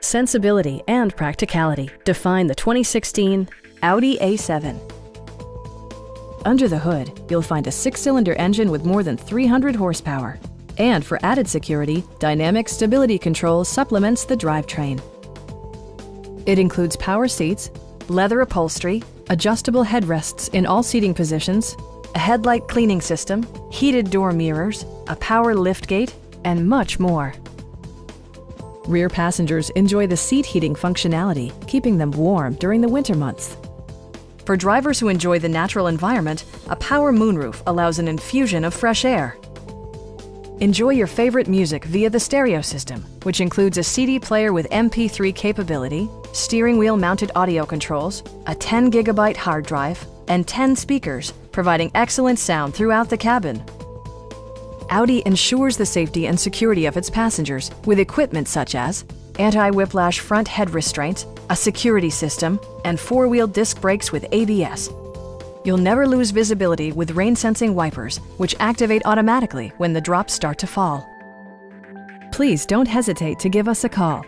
Sensibility and practicality define the 2016 Audi A7. Under the hood, you'll find a 6-cylinder engine with more than 300 horsepower. And for added security, dynamic stability control supplements the drivetrain. It includes power seats, leather upholstery, adjustable headrests in all seating positions, a headlight cleaning system, heated door mirrors, a power liftgate, and much more. Rear passengers enjoy the seat heating functionality, keeping them warm during the winter months. For drivers who enjoy the natural environment, a power moonroof allows an infusion of fresh air. Enjoy your favorite music via the stereo system, which includes a CD player with MP3 capability, steering wheel mounted audio controls, a 10 GB hard drive, and 10 speakers, providing excellent sound throughout the cabin. Audi ensures the safety and security of its passengers with equipment such as anti-whiplash front head restraints, a security system, and 4-wheel disc brakes with ABS. You'll never lose visibility with rain-sensing wipers, which activate automatically when the drops start to fall. Please don't hesitate to give us a call.